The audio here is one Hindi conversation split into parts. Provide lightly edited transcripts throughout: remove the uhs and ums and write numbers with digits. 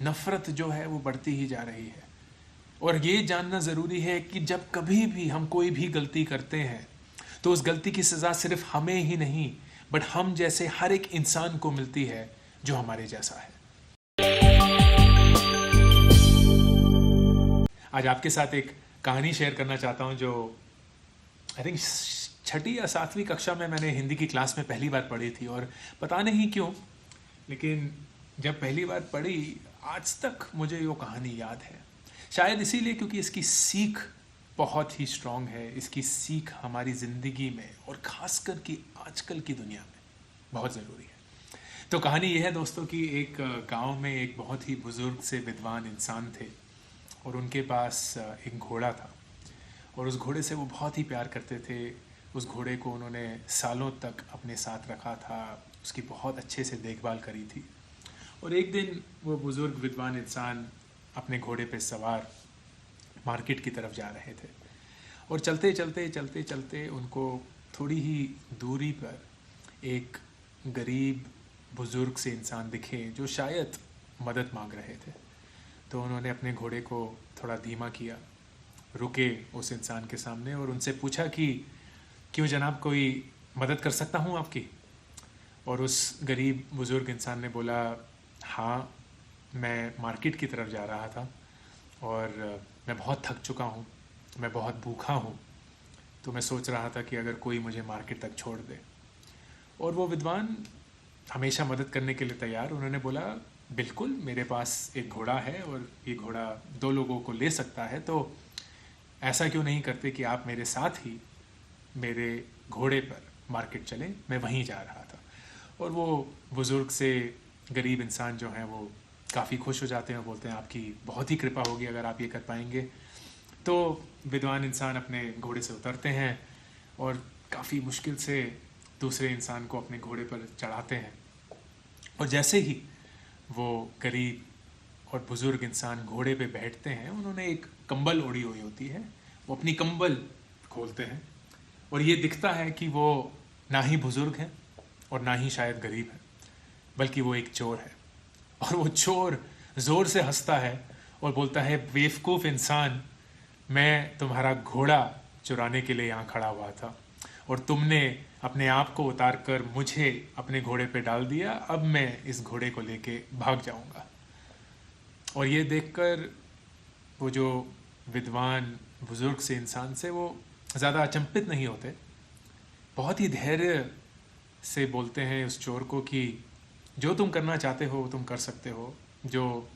नफ़रत जो है वो बढ़ती ही जा रही है। और ये जानना ज़रूरी है कि जब कभी भी हम कोई भी गलती करते हैं तो उस गलती की सज़ा सिर्फ हमें ही नहीं बट हम जैसे हर एक इंसान को मिलती है जो हमारे जैसा है। आज आपके साथ एक कहानी शेयर करना चाहता हूँ जो आई थिंक छठी या सातवीं कक्षा में मैंने हिंदी की क्लास में पहली बार पढ़ी थी। और पता नहीं क्यों, लेकिन जब पहली बार पढ़ी आज तक मुझे वो कहानी याद है। शायद इसीलिए क्योंकि इसकी सीख बहुत ही स्ट्रॉन्ग है। इसकी सीख हमारी ज़िंदगी में और ख़ासकर कि आजकल की दुनिया में बहुत ज़रूरी है। तो कहानी यह है दोस्तों कि एक गांव में एक बहुत ही बुज़ुर्ग से विद्वान इंसान थे और उनके पास एक घोड़ा था और उस घोड़े से वो बहुत ही प्यार करते थे। उस घोड़े को उन्होंने सालों तक अपने साथ रखा था, उसकी बहुत अच्छे से देखभाल करी थी। और एक दिन वो बुज़ुर्ग विद्वान इंसान अपने घोड़े पे सवार मार्केट की तरफ जा रहे थे और चलते चलते चलते चलते उनको थोड़ी ही दूरी पर एक गरीब बुज़ुर्ग से इंसान दिखे जो शायद मदद मांग रहे थे। तो उन्होंने अपने घोड़े को थोड़ा धीमा किया, रुके उस इंसान के सामने और उनसे पूछा कि क्यों जनाब, कोई मदद कर सकता हूँ आपकी? और उस गरीब बुज़ुर्ग इंसान ने बोला, हाँ, मैं मार्केट की तरफ जा रहा था और मैं बहुत थक चुका हूँ, मैं बहुत भूखा हूँ, तो मैं सोच रहा था कि अगर कोई मुझे मार्केट तक छोड़ दे। और वो विद्वान हमेशा मदद करने के लिए तैयार, उन्होंने बोला, बिल्कुल, मेरे पास एक घोड़ा है और ये घोड़ा 2 लोगों को ले सकता है, तो ऐसा क्यों नहीं करते कि आप मेरे साथ ही मेरे घोड़े पर मार्केट चलें, मैं वहीं जा रहा था। और वो बुज़ुर्ग से गरीब इंसान जो हैं वो काफ़ी खुश हो जाते हैं, बोलते हैं आपकी बहुत ही कृपा होगी अगर आप ये कर पाएंगे। तो विद्वान इंसान अपने घोड़े से उतरते हैं और काफ़ी मुश्किल से दूसरे इंसान को अपने घोड़े पर चढ़ाते हैं। और जैसे ही वो गरीब और बुज़ुर्ग इंसान घोड़े पे बैठते हैं, उन्होंने एक कंबल ओढ़ी हुई होती है, वो अपनी कंबल खोलते हैं और ये दिखता है कि वो ना ही बुज़ुर्ग हैं और ना ही शायद गरीब है, बल्कि वो एक चोर है। और वो चोर ज़ोर से हंसता है और बोलता है, बेवकूफ़ इंसान, मैं तुम्हारा घोड़ा चुराने के लिए यहाँ खड़ा हुआ था और तुमने अपने आप को उतार कर मुझे अपने घोड़े पे डाल दिया, अब मैं इस घोड़े को लेके भाग जाऊंगा। और ये देखकर वो जो विद्वान बुज़ुर्ग से इंसान से वो ज़्यादा अचंभित नहीं होते, बहुत ही धैर्य से बोलते हैं उस चोर को कि जो तुम करना चाहते हो तुम कर सकते हो, जो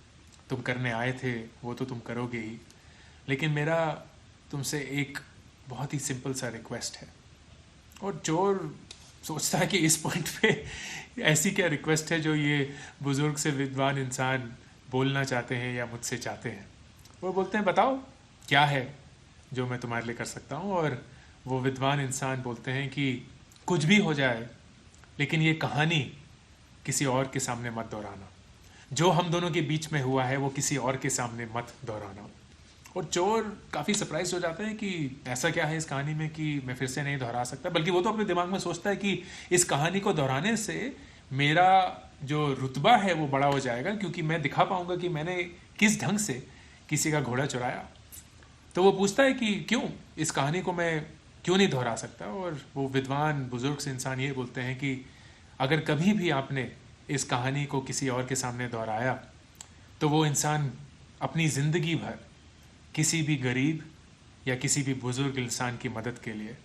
तुम करने आए थे वो तो तुम करोगे ही, लेकिन मेरा तुमसे एक बहुत ही सिंपल सा रिक्वेस्ट है। और चोर सोचता है कि इस पॉइंट पे ऐसी क्या रिक्वेस्ट है जो ये बुज़ुर्ग से विद्वान इंसान बोलना चाहते हैं या मुझसे चाहते हैं। वो बोलते हैं, बताओ क्या है जो मैं तुम्हारे लिए कर सकता हूँ। और वो विद्वान इंसान बोलते हैं कि कुछ भी हो जाए, लेकिन ये कहानी किसी और के सामने मत दोहराना, जो हम दोनों के बीच में हुआ है वो किसी और के सामने मत दोहराना। और चोर काफ़ी सरप्राइज हो जाता है कि ऐसा क्या है इस कहानी में कि मैं फिर से नहीं दोहरा सकता, बल्कि वो तो अपने दिमाग में सोचता है कि इस कहानी को दोहराने से मेरा जो रुतबा है वो बड़ा हो जाएगा, क्योंकि मैं दिखा पाऊंगा कि मैंने किस ढंग से किसी का घोड़ा चुराया। तो वो पूछता है कि क्यों, इस कहानी को मैं क्यों नहीं दोहरा सकता। और वो विद्वान बुज़ुर्ग से इंसान ये बोलते हैं कि अगर कभी भी आपने इस कहानी को किसी और के सामने दोहराया तो वो इंसान अपनी ज़िंदगी भर किसी भी गरीब या किसी भी बुज़ुर्ग इंसान की मदद के लिए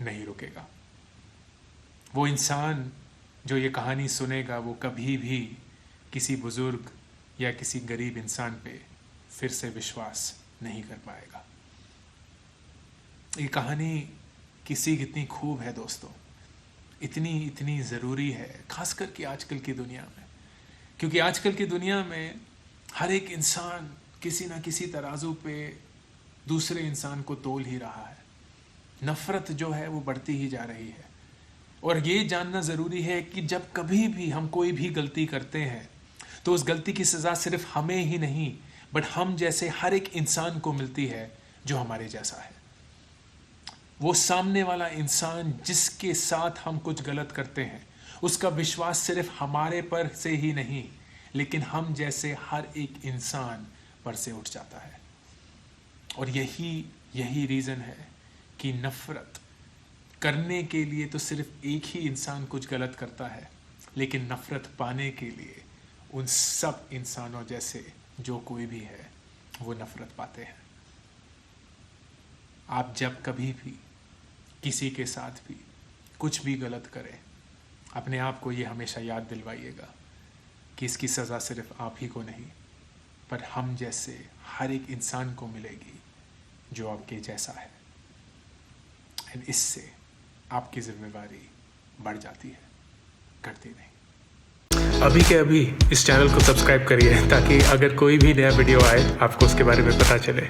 नहीं रुकेगा। वो इंसान जो ये कहानी सुनेगा वो कभी भी किसी बुज़ुर्ग या किसी गरीब इंसान पे फिर से विश्वास नहीं कर पाएगा। ये कहानी की सीख इतनी खूब है दोस्तों, इतनी ज़रूरी है, खासकर कि आजकल की दुनिया में, क्योंकि आजकल की दुनिया में हर एक इंसान किसी ना किसी तराजू पे दूसरे इंसान को तोल ही रहा है। नफ़रत जो है वो बढ़ती ही जा रही है। और ये जानना ज़रूरी है कि जब कभी भी हम कोई भी गलती करते हैं तो उस गलती की सज़ा सिर्फ हमें ही नहीं बट हम जैसे हर एक इंसान को मिलती है जो हमारे जैसा है। वो सामने वाला इंसान जिसके साथ हम कुछ गलत करते हैं उसका विश्वास सिर्फ हमारे पर से ही नहीं लेकिन हम जैसे हर एक इंसान पर से उठ जाता है। और यही रीज़न है कि नफ़रत करने के लिए तो सिर्फ एक ही इंसान कुछ गलत करता है, लेकिन नफ़रत पाने के लिए उन सब इंसानों जैसे जो कोई भी है वो नफ़रत पाते हैं। आप जब कभी भी किसी के साथ भी कुछ भी गलत करें, अपने आप को ये हमेशा याद दिलवाइएगा कि इसकी सज़ा सिर्फ आप ही को नहीं, पर हम जैसे हर एक इंसान को मिलेगी जो आपके जैसा है। एंड इससे आपकी जिम्मेवारी बढ़ जाती है, घटती नहीं। अभी के अभी इस चैनल को सब्सक्राइब करिए ताकि अगर कोई भी नया वीडियो आए आपको उसके बारे में पता चले।